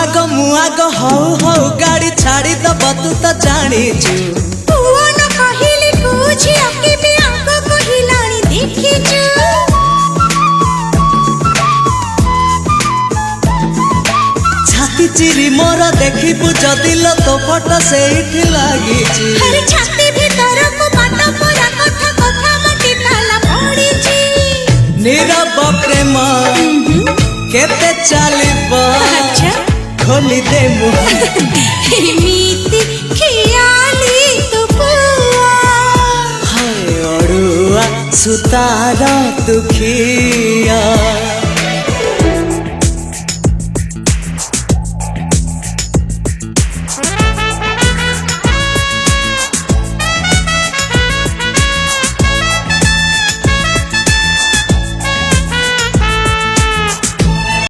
मुआग हौ हौ गाड़ी छाड़ी दब तू तो जानीचु पुआ न कहिले बुझी अके भी आंको कहिलानी देखिचु छाती चिरी मोर देखिबु जदि लो तो फोटो सेठी लागिची अरे छाती भीतर को बाटा पूरा कथा कथा मटी ताला पड़ीची नीरव प्रेम केते चालिब अच्छा खोली दे मुह एमिति खियाली तू पुआ हाय अड़ुआ सुतार दुखिया।